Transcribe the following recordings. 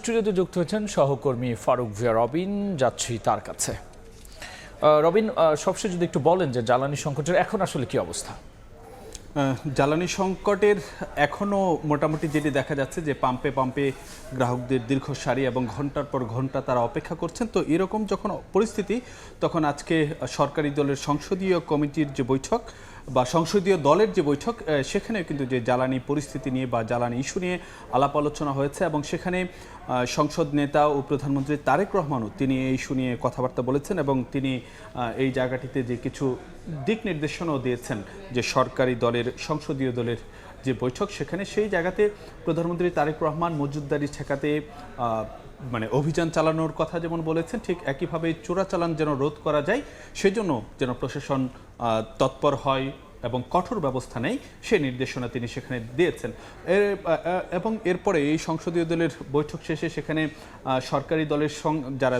স্টুডিওতে যুক্ত হয়েছেন সহকর্মী ফারুক ভিয়া রবিন। যাচ্ছি তার কাছে। রবিন, সবশেষ যদি একটু বলেন যে জ্বালানি সংকটের এখন আসলে কি অবস্থা? জ্বালানি সংকটের এখনও মোটামুটি যেটি দেখা যাচ্ছে যে পাম্পে পাম্পে গ্রাহকদের দীর্ঘ সারি এবং ঘন্টার পর ঘন্টা তারা অপেক্ষা করছেন। তো এরকম যখন পরিস্থিতি, তখন আজকে সরকারি দলের সংসদীয় কমিটির যে বৈঠক বা সংসদীয় দলের যে বৈঠক, সেখানে কিন্তু যে জ্বালানি পরিস্থিতি নিয়ে বা জ্বালানি ইস্যু নিয়ে আলাপ আলোচনা হয়েছে এবং সেখানে সংসদ নেতা ও প্রধানমন্ত্রী তারেক রহমানও তিনি এই ইস্যু নিয়ে কথাবার্তা বলেছেন এবং তিনি এই জায়গাটিতে যে কিছু দিক নির্দেশনাও দিয়েছেন যে সরকারি দলের সংসদীয় দলের যে বৈঠক, সেখানে সেই জায়গাতে প্রধানমন্ত্রী তারেক রহমান মজুতদারি ঠেকাতে মানে অভিযান চালানোর কথা যেমন বলেছেন, ঠিক একইভাবে চোরাচালান যেন রোধ করা যায় সেজন্য যেন প্রশাসন তৎপর হয় এবং কঠোর ব্যবস্থা নেয় সেই নির্দেশনা তিনি সেখানে দিয়েছেন। এবং এরপরে এই সংসদীয় দলের বৈঠক শেষে সেখানে সরকারি দলের যারা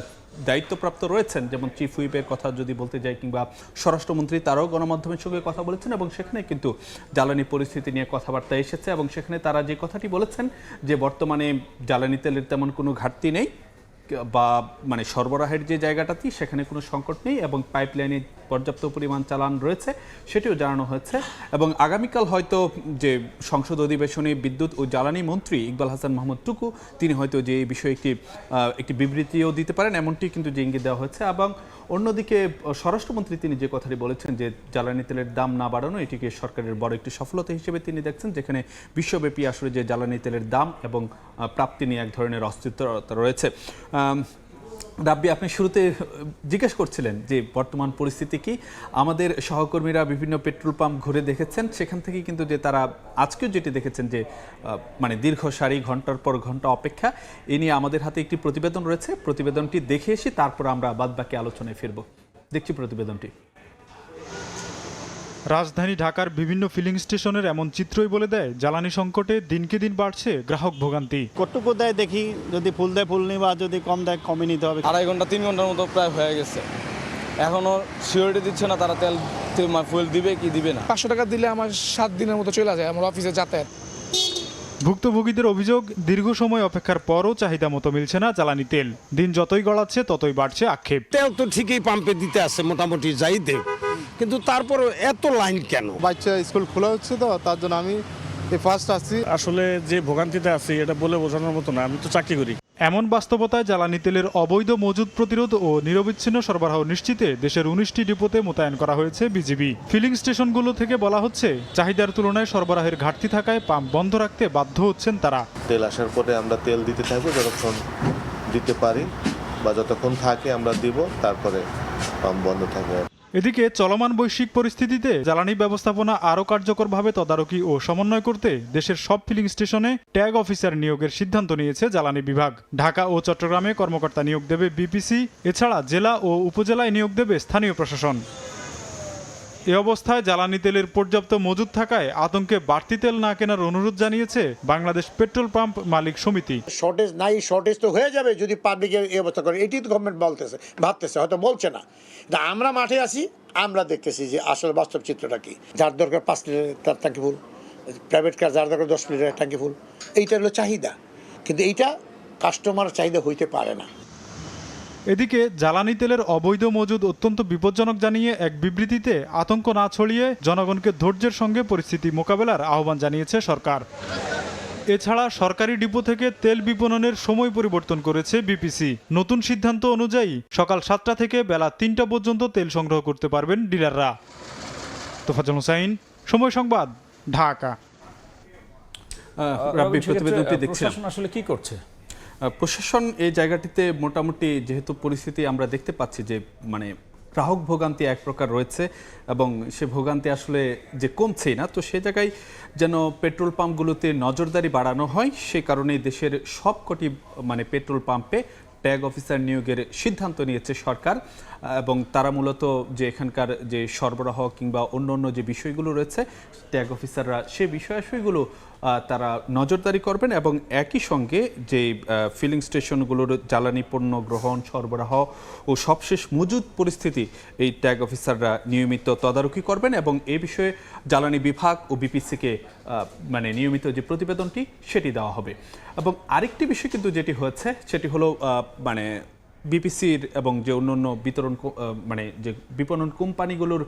দায়িত্বপ্রাপ্ত রয়েছেন, যেমন চিফ হুইপের কথা যদি বলতে যাই, কিংবা স্বরাষ্ট্রমন্ত্রী, তারাও গণমাধ্যমের সঙ্গে কথা বলেছেন এবং সেখানে কিন্তু জ্বালানি পরিস্থিতি নিয়ে কথাবার্তা এসেছে এবং সেখানে তারা যে কথাটি বলেছেন যে বর্তমানে জ্বালানি তেলের তেমন কোনো ঘাটতি নেই বা মানে সরবরাহের যে জায়গাটাতে সেখানে কোনো সংকট নেই এবং পাইপলাইনে পর্যাপ্ত পরিমাণ চালান রয়েছে সেটিও জানানো হয়েছে। এবং আগামীকাল হয়তো যে সংসদ অধিবেশনে বিদ্যুৎ ও জ্বালানি মন্ত্রী ইকবাল হাসান মাহমুদ টুকু তিনি হয়তো যে এই বিষয়ে একটি বিবৃতিও দিতে পারেন, এমনটি কিন্তু যে ইঙ্গিত দেওয়া হয়েছে। এবং অন্যদিকে স্বরাষ্ট্রমন্ত্রী তিনি যে কথাটি বলেছেন যে জ্বালানি তেলের দাম না বাড়ানো এটিকে সরকারের বড় একটি সফলতা হিসেবে তিনি দেখছেন, যেখানে বিশ্বব্যাপী আসলে যে জ্বালানি তেলের দাম এবং প্রাপ্তি নিয়ে এক ধরনের অস্থিরতা রয়েছে। রাব্বি, আপনি শুরুতে জিজ্ঞেস করছিলেন যে বর্তমান পরিস্থিতি কি। আমাদের সহকর্মীরা বিভিন্ন পেট্রোল পাম্প ঘুরে দেখেছেন, সেখান থেকে কিন্তু যে তারা আজকেও যেটি দেখেছেন যে মানে দীর্ঘ সারি, ঘন্টার পর ঘন্টা অপেক্ষা, এ নিয়ে আমাদের হাতে একটি প্রতিবেদন রয়েছে। প্রতিবেদনটি দেখে এসে তারপর আমরা বাদবাকি আলোচনায় ফিরব। দেখছি প্রতিবেদনটি। রাজধানী ঢাকার বিভিন্ন ফিলিং স্টেশনের এমন চিত্রই বলে দেয় জ্বালানি সংকটে দিনকে দিন বাড়ছে গ্রাহক ভোগান্তি। কতটুকু দেয় দেখি, যদি ফুল দেয় ফুল নিই বা যদি কম দেয় কমই নিতে হবে। 2.5 ঘন্টা 3 ঘন্টার মতো প্রায় হয়ে গেছে, এখনও সিওরিটি দিচ্ছে না তারা তেল ফুয়েল দিবে কি দিবে না। 500 টাকা দিলে আমার 7 দিনের মতো চলে যায় আমার অফিসে যাতায়াত। ভুক্তভোগীদের অভিযোগ, দীর্ঘ সময় অপেক্ষার পরও চাহিদা মতো মিলছে না জ্বালানি তেল। দিন যতই গড়াচ্ছে ততই বাড়ছে আক্ষেপ। তেল তো ঠিকই পাম্পে দিতে আসছে মোটামুটি যাই দেব, কিন্তু তারপরে এত লাইন কেন? বাচ্চা স্কুল খোলা হচ্ছে তো তার জন্য আমি ফার্স্ট আসছি। আসলে যে ভোগান্তিতে আছি এটা বলে বোঝানোর মতো না, আমি তো চাকরি করি। এমন বাস্তবতায় জ্বালানি তেলের অবৈধ মজুদ প্রতিরোধ ও নিরবিচ্ছিন্ন সরবরাহ নিশ্চিতে দেশের 19টি ডিপোতে মোতায়েন করা হয়েছে বিজিবি। ফিলিং স্টেশনগুলো থেকে বলা হচ্ছে চাহিদার তুলনায় সরবরাহের ঘাটতি থাকায় পাম্প বন্ধ রাখতে বাধ্য হচ্ছেন তারা। তেল আসার পরে আমরা তেল দিতে থাকবো, যতক্ষণ দিতে পারি বা যতক্ষণ থাকে আমরা দিব, তারপরে পাম্প বন্ধ থাকবে। এদিকে চলমান বৈশ্বিক পরিস্থিতিতে জ্বালানি ব্যবস্থাপনা আরও কার্যকরভাবে তদারকি ও সমন্বয় করতে দেশের সব ফিলিং স্টেশনে ট্যাগ অফিসার নিয়োগের সিদ্ধান্ত নিয়েছে জ্বালানি বিভাগ। ঢাকা ও চট্টগ্রামে কর্মকর্তা নিয়োগ দেবে বিপিসি, এছাড়া জেলা ও উপজেলায় নিয়োগ দেবে স্থানীয় প্রশাসন। এ অবস্থায় জ্বালানি তেলের পর্যাপ্ত মজুদ থাকায় আতঙ্কে বাড়তি তেল না কেনার অনুরোধ জানিয়েছে বাংলাদেশ পেট্রোল পাম্প মালিক সমিতি। শর্টেজ নাই, শর্টেজ তো হয়ে যাবে যদি পাবলিক এই অবস্থা করে। এটি তো গভর্নমেন্ট ভাবতেছে, হয়তো বলছে না। আমরা মাঠে আছি, আমরা দেখতেছি যে আসলে বাস্তব চিত্রটা কি। যার দরকার 5 লিটারের তার ট্যাঙ্কি ফুল, প্রাইভেট কার যার দরকার 10 লিটারের ট্যাঙ্কি ফুল, এইটা হলো চাহিদা, কিন্তু এইটা কাস্টমার চাহিদা হইতে পারে না। এদিকে জ্বালানি তেলের অবৈধ মজুদ অত্যন্ত বিপজ্জনক জানিয়ে এক বিবৃতিতে আতঙ্ক না ছড়িয়ে জনগণকে ধৈর্যের সঙ্গে পরিস্থিতি মোকাবেলার আহ্বান জানিয়েছে সরকার। এছাড়া সরকারি ডিপো থেকে তেল বিপণনের সময় পরিবর্তন করেছে বিপিসি। নতুন সিদ্ধান্ত অনুযায়ী সকাল 7টা থেকে বেলা 3টা পর্যন্ত তেল সংগ্রহ করতে পারবেন ডিলাররা। তোফাজ্জল হোসাইন, সময় সংবাদ, ঢাকা। রাব্বি, প্রতিবেদনটি দেখছেন, প্রশাসন আসলে কি করছে? প্রশাসন এই জায়গাটিতে মোটামুটি যেহেতু পরিস্থিতি আমরা দেখতে পাচ্ছি যে মানে গ্রাহক ভোগান্তি এক প্রকার রয়েছে এবং সে ভোগান্তি আসলে যে কমছেই না, তো সে জায়গায় যেন পেট্রোল পাম্পগুলোতে নজরদারি বাড়ানো হয়, সে কারণেই দেশের সবকটি মানে পেট্রোল পাম্পে ট্যাগ অফিসার নিয়োগের সিদ্ধান্ত নিয়েছে সরকার। এবং তারা মূলত যে এখানকার যে সরবরাহ কিংবা অন্য অন্য যে বিষয়গুলো রয়েছে, ট্যাগ অফিসাররা সে বিষয়গুলো তারা নজরদারি করবেন এবং একই সঙ্গে যে ফিলিং স্টেশনগুলোর জ্বালানি পণ্য গ্রহণ সরবরাহ ও সবশেষ মজুদ পরিস্থিতি এই ট্যাগ অফিসাররা নিয়মিত তদারকি করবেন এবং এই বিষয়ে জ্বালানি বিভাগ ও বিপিসিকে মানে নিয়মিত যে প্রতিবেদনটি সেটি দেওয়া হবে। এবং আরেকটি বিষয় কিন্তু যেটি হয়েছে সেটি হলো মানে বিপিসির এবং যে অন্যান্য মানে যে বিপণন কোম্পানিগুলোর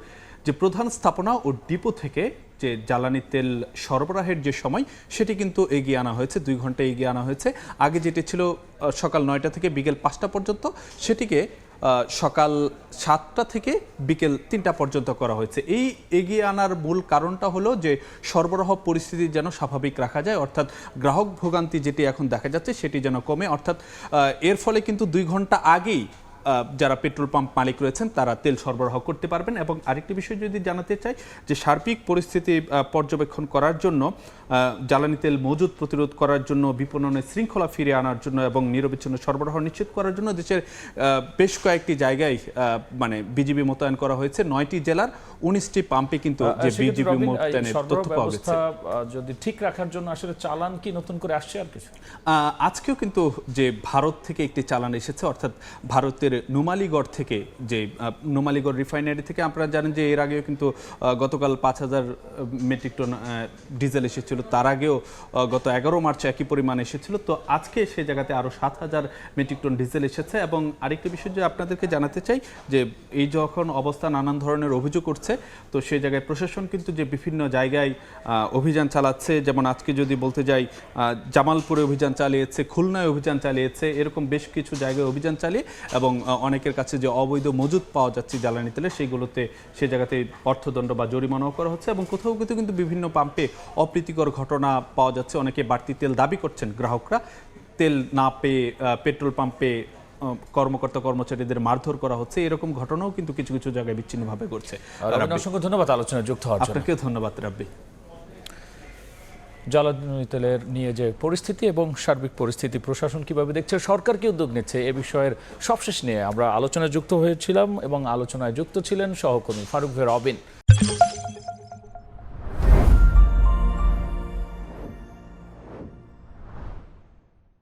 যে প্রধান স্থাপনা ও ডিপো থেকে যে জ্বালানি তেল সরবরাহের যে সময় সেটি কিন্তু এগিয়ে আনা হয়েছে, 2 ঘন্টা এগিয়ে আনা হয়েছে। আগে যেটি ছিল সকাল 9টা থেকে বিকেল 5টা পর্যন্ত, সেটিকে সকাল 7টা থেকে বিকেল 3টা পর্যন্ত করা হয়েছে। এই এগিয়ে আনার মূল কারণটা হলো যে সরবরাহ পরিস্থিতি যেন স্বাভাবিক রাখা যায়, অর্থাৎ গ্রাহক ভোগান্তি যেটি এখন দেখা যাচ্ছে সেটি যেন কমে। অর্থাৎ এর ফলে কিন্তু 2 ঘন্টা আগেই যারা পেট্রোল পাম্প মালিক রয়েছেন তারা তেল সরবরাহ করতে পারবেন। এবং আরেকটি বিষয় যদি জানাতে চাই যে সার্বিক পরিস্থিতি পর্যবেক্ষণ করার জন্য, জ্বালানি তেল মজুদ প্রতিরোধ করার জন্য, বিপণনের শৃঙ্খলা ফিরিয়ে আনার জন্য এবং নিরবিচ্ছিন্ন সরবরাহ নিশ্চিত করার জন্য দেশের বেশ কয়েকটি জায়গায় মানে বিজিবি মোতায়েন করা হয়েছে। 9টি জেলার 19টি পাম্পে কিন্তু যে বিজিবি মোতায়েনের তথ্য পাওয়া গেছে। যদি ঠিক রাখার জন্য আসলে চালান কি নতুন করে আসছে আর কিছু? আজকেও কিন্তু যে ভারত থেকে একটি চালান এসেছে, অর্থাৎ ভারতের নুমালীগড় থেকে, যে নুমালীগড় রিফাইনারি থেকে আপনারা জানেন যে এর আগেও কিন্তু গতকাল 5000 মেট্রিক টন ডিজেল এসেছিল, তার আগেও গত 11 মার্চ একই পরিমাণ এসেছিল। তো আজকে সে জায়গাতে আরও 7000 মেট্রিক টন ডিজেল এসেছে। এবং আরেকটি বিষয় যে আপনাদেরকে জানাতে চাই যে এই যখন অবস্থা নানান ধরনের অভিযোগ উঠছে, তো সেই জায়গায় প্রশাসন কিন্তু যে বিভিন্ন জায়গায় অভিযান চালাচ্ছে, যেমন আজকে যদি বলতে যাই জামালপুরে অভিযান চালিয়েছে, খুলনায় অভিযান চালিয়েছে, এরকম বেশ কিছু জায়গায় অভিযান চালিয়ে এবং অনেকের কাছে যে অবৈধ মজুদ পাওয়া যাচ্ছে জ্বালানি তেলে সেইগুলোতে সে জায়গাতে অর্থদণ্ড বা জরিমানাও করা হচ্ছে। এবং কোথাও কোথাও কিন্তু বিভিন্ন পাম্পে অপ্রীতিকর ঘটনা পাওয়া যাচ্ছে, অনেকে বাড়তি তেল দাবি করছেন গ্রাহকরা, তেল না পেয়ে পেট্রোল পাম্পে কর্মকর্তা কর্মচারীদের মারধর করা হচ্ছে, এরকম ঘটনাও কিন্তু কিছু কিছু জায়গায় বিচ্ছিন্নভাবে ঘটছে। অসংখ্য ধন্যবাদ আলোচনায় যুক্ত হওয়ার জন্য। আপনাকেও ধন্যবাদ রাব্বি। জ্বালানি তেলের নিয়ে যে পরিস্থিতি এবং সার্বিক পরিস্থিতি প্রশাসন কিভাবে দেখছে, সরকার কি উদ্যোগ নিচ্ছে, এ বিষয়ের সবশেষ নিয়ে আমরা আলোচনায় যুক্ত হয়েছিলাম এবং আলোচনায় যুক্ত ছিলেন সহকর্মী ফারুক রবিন।